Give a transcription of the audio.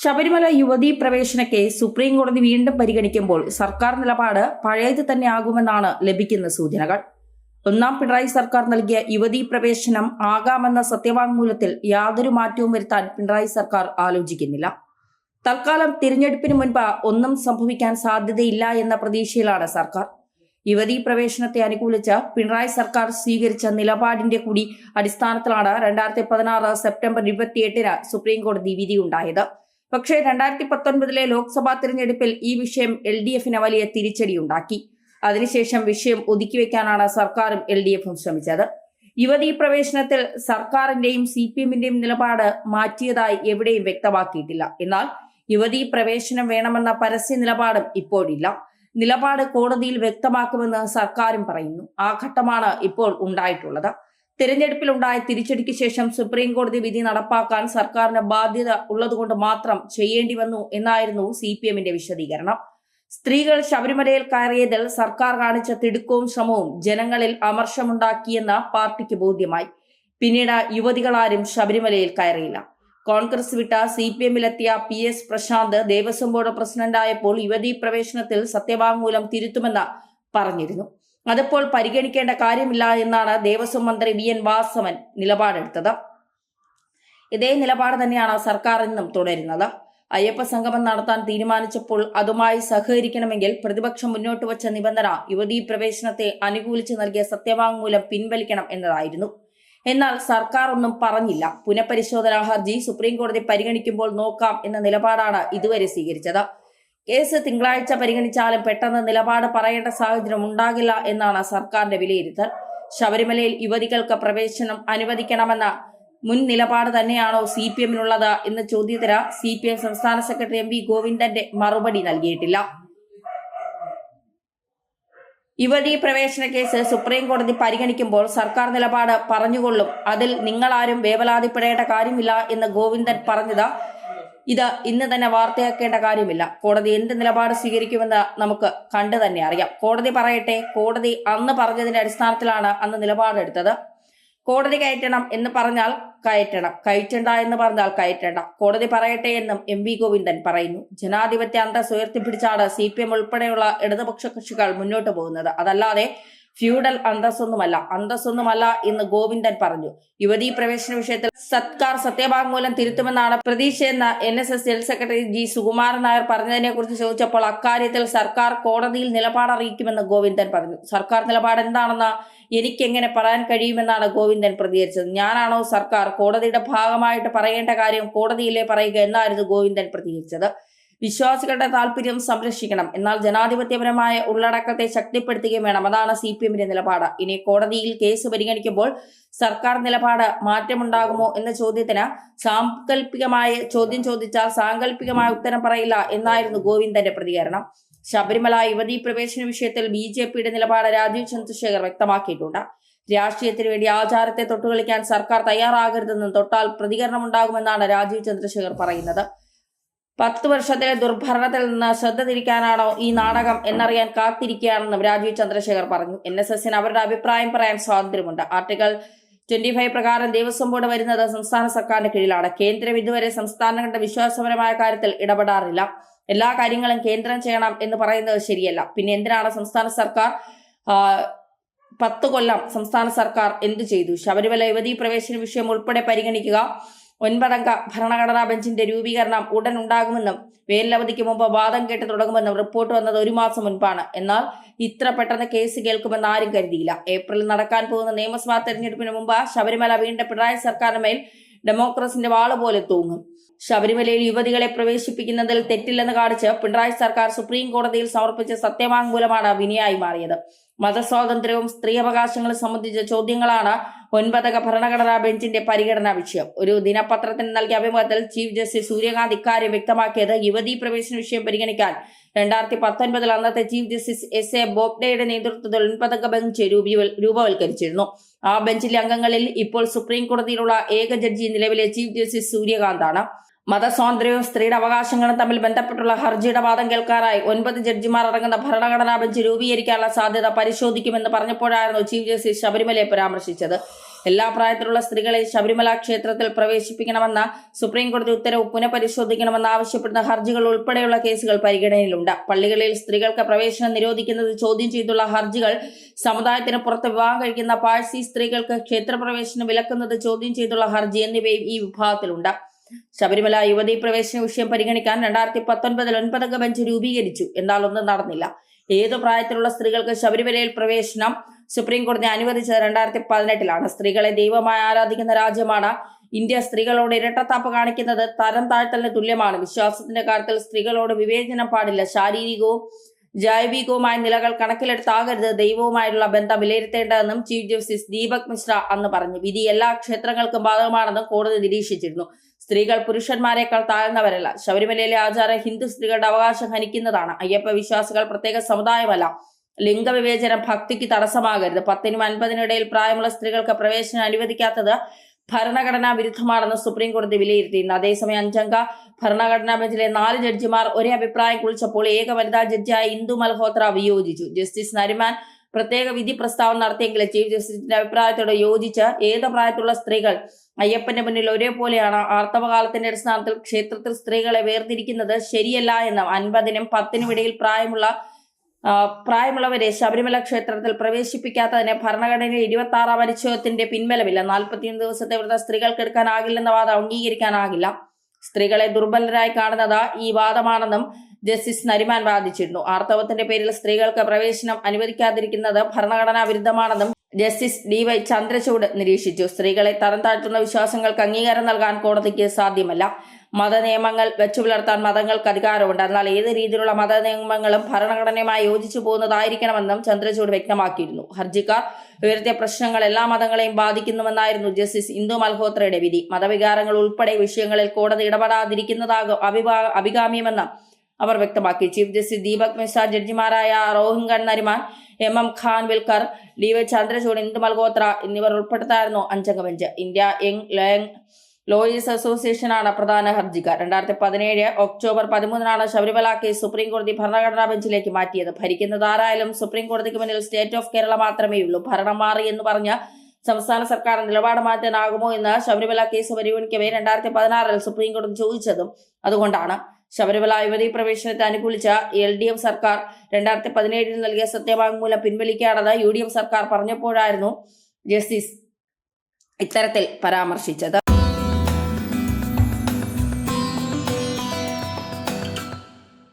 ശബരിമല യുവതീ പ്രവേശന case supreme കോടതി വീണ്ടും പരിഗണിക്കുമ്പോൾ സർക്കാർ നിലപാട് പഴയത് തന്നെ ആകുമെന്നാണ് ലഭിക്കുന്ന സൂചനകൾ. ഒന്നാം പിണറായി സർക്കാർ നൽകിയ യുവതീ പ്രവേശനം ആകാമെന്ന സത്യവാങ്മൂലത്തിൽ യാതൊരു മാറ്റവും വരുത്താൻ പിണറായി സർക്കാർ ആലോചിക്കുന്നില്ല. തൽക്കാലം തിരഞ്ഞെടുപ്പിന് മുൻപ് ഒന്നും സംഭവിക്കാൻ സാധ്യതയില്ല എന്ന പ്രതീക്ഷയിലാണ് സർക്കാർ. യുവതീ പ്രവേശനത്തെ അനുകൂലിച്ച് പിണറായി സർക്കാർ സ്വീകരിച്ച നിലപാടിന്റെ കൂടി അടിസ്ഥാനത്തിലാണ് 2016 സെപ്റ്റംബർ 28 സുപ്രീം കോടതി വിധിയുണ്ടായത്. പക്ഷേ 2019 ലോക്സഭാ തിരഞ്ഞെടുപ്പിൽ ഈ വിഷയം LDFന് വലിയ തിരിച്ചടിയുണ്ടാക്കി. അതിനുശേഷം വിഷയം ഒതുക്കിവെക്കാനാണ് സർക്കാരും LDFും ശ്രമിച്ചത്. യുവതീ പ്രവേശനത്തിൽ സർക്കാരിന്റെയും CPMന്റെയും നിലപാട് മാറ്റിയതായി എവിടെയും വ്യക്തമാക്കിയിട്ടില്ല. എന്നാൽ യുവതീ പ്രവേശനം വേണമെന്ന പരസ്യ നിലപാടും ഇപ്പോഴില്ല. നിലപാട് കോടതിയിൽ വ്യക്തമാക്കുമെന്ന് സർക്കാരും പറയുന്നു. ആ ഘട്ടമാണ് ഇപ്പോൾ ഉണ്ടായിട്ടുള്ളത്. തിരഞ്ഞെടുപ്പിലുണ്ടായ തിരിച്ചടിക്ക് ശേഷം സുപ്രീം കോടതി വിധി നടപ്പാക്കാൻ സർക്കാരിന് ബാധ്യത ഉള്ളതുകൊണ്ട് മാത്രം ചെയ്യേണ്ടി വന്നു എന്നായിരുന്നു CPMന്റെ വിശദീകരണം. സ്ത്രീകൾ ശബരിമലയിൽ കയറിയതിൽ സർക്കാർ കാണിച്ച തിടുക്കവും ശ്രമവും ജനങ്ങളിൽ അമർഷമുണ്ടാക്കിയെന്ന് പാർട്ടിക്ക് ബോധ്യമായി. പിന്നീട് യുവതികളാരും ശബരിമലയിൽ കയറിയില്ല. കോൺഗ്രസ് വിട്ട CPMലെത്തിയ PS പ്രശാന്ത് ദേവസ്വം ബോർഡ് പ്രസിഡന്റായപ്പോൾ യുവതീ പ്രവേശനത്തിൽ സത്യവാങ്മൂലം തിരുത്തുമെന്ന് പറഞ്ഞിരുന്നു. അതിപ്പോൾ പരിഗണിക്കേണ്ട കാര്യമില്ല എന്നാണ് ദേവസ്വം മന്ത്രി VN വാസവൻ നിലപാടെടുത്തത്. ഇതേ നിലപാട് തന്നെയാണ് സർക്കാർ ഇന്നും തുടരുന്നത്. അയ്യപ്പ സംഗമം നടത്താൻ തീരുമാനിച്ചപ്പോൾ അതുമായി സഹകരിക്കണമെങ്കിൽ പ്രതിപക്ഷം മുന്നോട്ട് വച്ച നിബന്ധന യുവതീ പ്രവേശനത്തെ അനുകൂലിച്ച് നൽകിയ സത്യവാങ്മൂലം പിൻവലിക്കണം എന്നതായിരുന്നു. എന്നാൽ സർക്കാർ ഒന്നും പറഞ്ഞില്ല. പുനഃപരിശോധനാ ഹർജി സുപ്രീം കോടതി പരിഗണിക്കുമ്പോൾ നോക്കാം എന്ന നിലപാടാണ് ഇതുവരെ സ്വീകരിച്ചത്. കേസ് തിങ്കളാഴ്ച പരിഗണിച്ചാലും പെട്ടെന്ന് നിലപാട് പറയേണ്ട സാഹചര്യം ഉണ്ടാകില്ല എന്നാണ് സർക്കാരിന്റെ വിലയിരുത്തൽ. ശബരിമലയിൽ യുവതികൾക്ക് പ്രവേശനം അനുവദിക്കണമെന്ന മുൻ നിലപാട് തന്നെയാണോ CPMനുള്ളത് എന്ന ചോദ്യത്തിന് CPM സംസ്ഥാന സെക്രട്ടറി MV ഗോവിന്ദന്റെ മറുപടി നൽകിയിട്ടില്ല. യുവതീ പ്രവേശന കേസ് സുപ്രീം കോടതി പരിഗണിക്കുമ്പോൾ സർക്കാർ നിലപാട് പറഞ്ഞുകൊള്ളും. അതിൽ നിങ്ങളാരും വേവലാതിപ്പെടേണ്ട കാര്യമില്ല എന്ന് ഗോവിന്ദൻ പറഞ്ഞത് ഇത് ഇന്ന് തന്നെ വാർത്തയാക്കേണ്ട കാര്യമില്ല. കോടതി എന്ത് നിലപാട് സ്വീകരിക്കുമെന്ന് നമുക്ക് കണ്ടു തന്നെ അറിയാം. കോടതി പറയട്ടെ. കോടതി അന്ന് പറഞ്ഞതിന്റെ അടിസ്ഥാനത്തിലാണ് അന്ന് നിലപാടെടുത്തത്. കോടതി കയറ്റണം എന്ന് പറഞ്ഞാൽ കയറ്റണം, കയറ്റണ്ട എന്ന് പറഞ്ഞാൽ കയറ്റണ്ട. കോടതി പറയട്ടെ എന്നും MV ഗോവിന്ദൻ പറയുന്നു. ജനാധിപത്യ അന്തസ് ഉയർത്തിപ്പിടിച്ചാണ് CPM ഉൾപ്പെടെയുള്ള ഇടതുപക്ഷ കക്ഷികൾ മുന്നോട്ട് പോകുന്നത്. അതല്ലാതെ ഫ്യൂഡൽ അന്തസ്സൊന്നുമല്ല എന്ന് ഗോവിന്ദൻ പറഞ്ഞു. യുവതീ പ്രവേശന വിഷയത്തിൽ സർക്കാർ സത്യവാങ്മൂലം തിരുത്തുമെന്നാണ് പ്രതീക്ഷയെന്ന് NSS general secretary G Sukumaran Nair പറഞ്ഞതിനെ കുറിച്ച് ചോദിച്ചപ്പോൾ അക്കാര്യത്തിൽ സർക്കാർ കോടതിയിൽ നിലപാടറിയിക്കുമെന്ന് ഗോവിന്ദൻ പറഞ്ഞു. സർക്കാർ നിലപാട് എന്താണെന്ന് എനിക്കെങ്ങനെ പറയാൻ കഴിയുമെന്നാണ് ഗോവിന്ദൻ പ്രതികരിച്ചത്. ഞാനാണോ സർക്കാർ? കോടതിയുടെ ഭാഗമായിട്ട് പറയേണ്ട കാര്യം കോടതിയിലെ പറയുക എന്നായിരുന്നു ഗോവിന്ദൻ പ്രതികരിച്ചത്. വിശ്വാസികളുടെ താല്പര്യം സംരക്ഷിക്കണം, എന്നാൽ ജനാധിപത്യപരമായ ഉള്ളടക്കത്തെ ശക്തിപ്പെടുത്തുകയും വേണം. അതാണ് CPMന്റെ നിലപാട്. ഇനി കോടതിയിൽ കേസ് പരിഗണിക്കുമ്പോൾ സർക്കാർ നിലപാട് മാറ്റമുണ്ടാകുമോ എന്ന ചോദ്യത്തിന് സാങ്കല്പികമായ ചോദ്യം ചോദിച്ചാൽ സാങ്കല്പികമായ ഉത്തരം പറയില്ല എന്നായിരുന്നു ഗോവിന്ദന്റെ പ്രതികരണം. ശബരിമല യുവതീ പ്രവേശന വിഷയത്തിൽ BJPയുടെ നിലപാട് രാജീവ് ചന്ദ്രശേഖർ വ്യക്തമാക്കിയിട്ടുണ്ട്. രാഷ്ട്രീയത്തിന് വേണ്ടി ആചാരത്തെ തൊട്ടുകളിക്കാൻ സർക്കാർ തയ്യാറാകരുതെന്നും തൊട്ടാൽ പ്രതികരണമുണ്ടാകുമെന്നാണ് രാജീവ് ചന്ദ്രശേഖർ പറയുന്നത്. 10 വർഷത്തിലെ ദുർഭരണത്തിൽ നിന്ന് ശ്രദ്ധ തിരിക്കാനാണോ ഈ നാടകം എന്നറിയാൻ കാത്തിരിക്കുകയാണെന്നും രാജീവ് ചന്ദ്രശേഖർ പറഞ്ഞു. NSSന് അവരുടെ അഭിപ്രായം പറയാൻ സ്വാതന്ത്ര്യമുണ്ട്. ആർട്ടിക്കിൾ 25 പ്രകാരം ദേവസ്വം ബോർഡ് വരുന്നത് സംസ്ഥാന സർക്കാരിന്റെ കീഴിലാണ്. കേന്ദ്രം ഇതുവരെ സംസ്ഥാനങ്ങളുടെ വിശ്വാസപരമായ കാര്യത്തിൽ ഇടപെടാറില്ല. എല്ലാ കാര്യങ്ങളും കേന്ദ്രം ചെയ്യണം എന്ന് പറയുന്നത് ശരിയല്ല. പിന്നെ എന്തിനാണ് സംസ്ഥാന സർക്കാർ 10 കൊല്ലം സംസ്ഥാന സർക്കാർ എന്തു ചെയ്തു? ശബരിമല യുവതീ പ്രവേശന വിഷയം ഉൾപ്പെടെ പരിഗണിക്കുക. 9 അംഗ ഭരണഘടനാ ബെഞ്ചിന്റെ രൂപീകരണം ഉടൻ ഉണ്ടാകുമെന്നും വേനലവധിക്ക് മുമ്പ് വാദം കേട്ട് തുടങ്ങുമെന്നും റിപ്പോർട്ട് വന്നത് 1 മാസം മുൻപാണ്. എന്നാൽ ഇത്ര പെട്ടെന്ന് കേസ് കേൾക്കുമെന്ന് ആരും കരുതിയില്ല. ഏപ്രിലിൽ നടക്കാൻ പോകുന്ന നിയമസഭാ തെരഞ്ഞെടുപ്പിന് മുമ്പ് ശബരിമല വീണ്ടും പിണറായി സർക്കാരിന് മേൽ ഡെമോക്രസിന്റെ വാള് പോലെ തൂങ്ങും. ശബരിമലയിൽ യുവതികളെ പ്രവേശിപ്പിക്കുന്നതിൽ തെറ്റില്ലെന്ന് കാണിച്ച് പിണറായി സർക്കാർ സുപ്രീം കോടതിയിൽ സമർപ്പിച്ച സത്യവാങ്മൂലമാണ് വിനയായി മാറിയത്. മതസ്വാതന്ത്ര്യവും സ്ത്രീ അവകാശങ്ങളും സംബന്ധിച്ച ചോദ്യങ്ങളാണ് 9 അംഗ ഭരണഘടനാ ബെഞ്ചിന്റെ പരിഗണനാ വിഷയം. ഒരു ദിനപത്രത്തിന് നൽകിയ അഭിമുഖത്തിൽ ചീഫ് ജസ്റ്റിസ് സൂര്യകാന്ത് ഇക്കാര്യം വ്യക്തമാക്കിയത് യുവതീ പ്രവേശന വിഷയം പരിഗണിക്കാൻ 2019 അന്നത്തെ ചീഫ് ജസ്റ്റിസ് SA ബോബ്ഡെയുടെ നേതൃത്വത്തിൽ 9 അംഗ ബെഞ്ച് രൂപവൽക്കരിച്ചിരുന്നു. ആ ബെഞ്ചിലെ അംഗങ്ങളിൽ ഇപ്പോൾ സുപ്രീം കോടതിയിലുള്ള ഏക ജഡ്ജി നിലവിലെ ചീഫ് ജസ്റ്റിസ് സൂര്യകാന്താണ്. മതസ്വാതന്ത്ര്യവും സ്ത്രീയുടെ അവകാശങ്ങളും തമ്മിൽ ബന്ധപ്പെട്ടുള്ള ഹർജിയുടെ വാദം കേൾക്കാനായി 9 ജഡ്ജിമാർ അടങ്ങുന്ന ഭരണഘടനാ ബെഞ്ച് രൂപീകരിക്കാനുള്ള സാധ്യത പരിശോധിക്കുമെന്ന് പറഞ്ഞപ്പോഴായിരുന്നു ചീഫ് ജസ്റ്റിസ് ശബരിമലയെ പരാമർശിച്ചത്. എല്ലാ പ്രായത്തിലുള്ള സ്ത്രീകളെ ശബരിമല ക്ഷേത്രത്തിൽ പ്രവേശിപ്പിക്കണമെന്ന സുപ്രീം കോടതി ഉത്തരവ് പുനഃപരിശോധിക്കണമെന്ന് ആവശ്യപ്പെടുന്ന ഹർജികൾ ഉൾപ്പെടെയുള്ള കേസുകൾ പരിഗണനയിലുണ്ട്. പള്ളികളിൽ സ്ത്രീകൾക്ക് പ്രവേശനം നിരോധിക്കുന്നത് ചോദ്യം ചെയ്തുള്ള ഹർജികൾ, സമുദായത്തിന് പുറത്ത് വിവാഹം കഴിക്കുന്ന പാഴ്സി സ്ത്രീകൾക്ക് ക്ഷേത്രപ്രവേശനം വിലക്കുന്നത് ചോദ്യം ചെയ്തുള്ള ഹർജി എന്നിവയും ഈ വിഭാഗത്തിലുണ്ട്. ശബരിമല യുവതീ പ്രവേശന വിഷയം പരിഗണിക്കാൻ 2019 9 ബെഞ്ച് രൂപീകരിച്ചു. എന്നാൽ ഒന്നും നടന്നില്ല. ഏതു പ്രായത്തിലുള്ള സ്ത്രീകൾക്ക് ശബരിമലയിൽ പ്രവേശനം സുപ്രീം കോടതി അനുവദിച്ചത് 2018 സ്ത്രീകളെ ദൈവമായി ആരാധിക്കുന്ന രാജ്യമാണ് ഇന്ത്യ. സ്ത്രീകളോട് ഇരട്ടത്താപ്പ് കാണിക്കുന്നത് തരം താഴ്ത്തലിന് തുല്യമാണ്. വിശ്വാസത്തിന്റെ കാര്യത്തിൽ സ്ത്രീകളോട് വിവേചനം പാടില്ല. ശാരീരികവും ജൈവികവുമായ നിലകൾ കണക്കിലെടുത്താകരുത് ദൈവവുമായുള്ള ബന്ധം വിലയിരുത്തേണ്ടതെന്നും ചീഫ് ജസ്റ്റിസ് ദീപക് മിശ്ര അന്ന് പറഞ്ഞു. വിധി എല്ലാ ക്ഷേത്രങ്ങൾക്കും ബാധകമാണെന്നും കോടതി നിരീക്ഷിച്ചിരുന്നു. സ്ത്രീകൾ പുരുഷന്മാരെക്കാൾ താഴ്ന്നവരല്ല. ശബരിമലയിലെ ആചാരം ഹിന്ദു സ്ത്രീകളുടെ അവകാശം ഹനിക്കുന്നതാണ്. അയ്യപ്പ വിശ്വാസികൾ പ്രത്യേക സമുദായമല്ല. ലിംഗവിവേചനം ഭക്തിക്ക് തടസ്സമാകരുത്. 10നും 50നും ഇടയിൽ പ്രായമുള്ള സ്ത്രീകൾക്ക് പ്രവേശനം അനുവദിക്കാത്തത് ഭരണഘടനാ വിരുദ്ധമാണെന്ന് സുപ്രീം കോടതി വിലയിരുത്തിയിരുന്നു. അതേസമയം 5 അംഗ ഭരണഘടനാ ബെഞ്ചിലെ 4 ജഡ്ജിമാർ ഒരേ അഭിപ്രായം കുറിച്ചപ്പോൾ ഏക വനിതാ ജഡ്ജിയായ ഇന്ദു മൽഹോത്ര വിയോജിച്ചു. ജസ്റ്റിസ് നരിമാൻ പ്രത്യേക വിധി പ്രസ്താവന നടത്തിയെങ്കിലും ചീഫ് ജസ്റ്റിസിന്റെ അഭിപ്രായത്തോട് യോജിച്ച് ഏത് പ്രായത്തിലുള്ള സ്ത്രീകൾ അയ്യപ്പന്റെ മുന്നിൽ ഒരേപോലെയാണ്. ആർത്തവകാലത്തിന്റെ അടിസ്ഥാനത്തിൽ ക്ഷേത്രത്തിൽ സ്ത്രീകളെ വേർതിരിക്കുന്നത് ശരിയല്ല എന്നും 50നും 10നും ഇടയിൽ പ്രായമുള്ളവരെ ശബരിമല ക്ഷേത്രത്തിൽ പ്രവേശിപ്പിക്കാത്തതിന് ഭരണഘടനയിലെ 26ാം അനുച്ഛേദത്തിന്റെ പിൻബലമില്ല. 41 ദിവസത്തെ വ്രതം സ്ത്രീകൾക്ക് എടുക്കാനാകില്ലെന്ന വാദം അംഗീകരിക്കാനാകില്ല. സ്ത്രീകളെ ദുർബലരായി കാണുന്നത് ഈ വാദമാണെന്നും ജസ്റ്റിസ് നരിമാൻ വാദിച്ചിരുന്നു. ആർത്തവത്തിന്റെ പേരിൽ സ്ത്രീകൾക്ക് പ്രവേശനം അനുവദിക്കാതിരിക്കുന്നത് ഭരണഘടനാ വിരുദ്ധമാണെന്നും ജസ്റ്റിസ് DY ചന്ദ്രചൂഡ് നിരീക്ഷിച്ചു. സ്ത്രീകളെ തരം താഴ്ത്തുന്ന വിശ്വാസങ്ങൾക്ക് അംഗീകാരം നൽകാൻ കോടതിക്ക് സാധ്യമല്ല. മതനിയമങ്ങൾ വെച്ചുപുലർത്താൻ മതങ്ങൾക്ക് അധികാരമുണ്ട്. എന്നാൽ ഏത് രീതിയിലുള്ള മതനിയമങ്ങളും ഭരണഘടനയുമായി യോജിച്ചു പോകുന്നതായിരിക്കണമെന്നും ചന്ദ്രചൂഡ് വ്യക്തമാക്കിയിരുന്നു. ഹർജിക്കാർ ഉയർത്തിയ പ്രശ്നങ്ങൾ എല്ലാ മതങ്ങളെയും ബാധിക്കുന്നുവെന്നായിരുന്നു ജസ്റ്റിസ് ഇന്ദു മൽഹോത്രയുടെ വിധി. മതവികാരങ്ങൾ ഉൾപ്പെടെ വിഷയങ്ങളിൽ കോടതി ഇടപെടാതിരിക്കുന്നതാകും അഭികാമ്യമെന്ന് അവർ വ്യക്തമാക്കി. ചീഫ് ജസ്റ്റിസ് ദീപക് മിശ്ര, ജഡ്ജിമാരായ റോഹിംഗൺ നരിമാൻ, MM ഖാൻവിൽക്കർ, DY ചന്ദ്രചൂഡ്, ഇന്ദു മൽഹോത്ര എന്നിവർ ഉൾപ്പെടുത്തായിരുന്നു 5 അംഗ ബെഞ്ച്. ഇന്ത്യ യങ് ലോയേഴ്സ് അസോസിയേഷനാണ് പ്രധാന ഹർജിക്കാർ. 2017 ഒക്ടോബർ 13 ശബരിമല കേസ് സുപ്രീം കോടതി ഭരണഘടനാ ബെഞ്ചിലേക്ക് മാറ്റിയത്. ഭരിക്കുന്നതാരായാലും സുപ്രീം കോടതിക്ക് മുന്നിൽ സ്റ്റേറ്റ് ഓഫ് കേരള മാത്രമേയുള്ളൂ. ഭരണം മാറി എന്ന് പറഞ്ഞ് സംസ്ഥാന സർക്കാർ നിലപാട് മാറ്റാനാകുമോ എന്ന് ശബരിമല കേസ് പരിഗണിക്കവേ 2016 സുപ്രീം കോടതി ചോദിച്ചതും അതുകൊണ്ടാണ്. ശബരിമല യുവതീ പ്രവേശനത്തെ അനുകൂലിച്ച LDF സർക്കാർ 2017 നൽകിയ സത്യവാങ്മൂലം പിൻവലിക്കുകയാണെന്ന് UDF സർക്കാർ പറഞ്ഞപ്പോഴായിരുന്നു ജസ്റ്റിസ് ഇത്തരത്തിൽ പരാമർശിച്ചത്.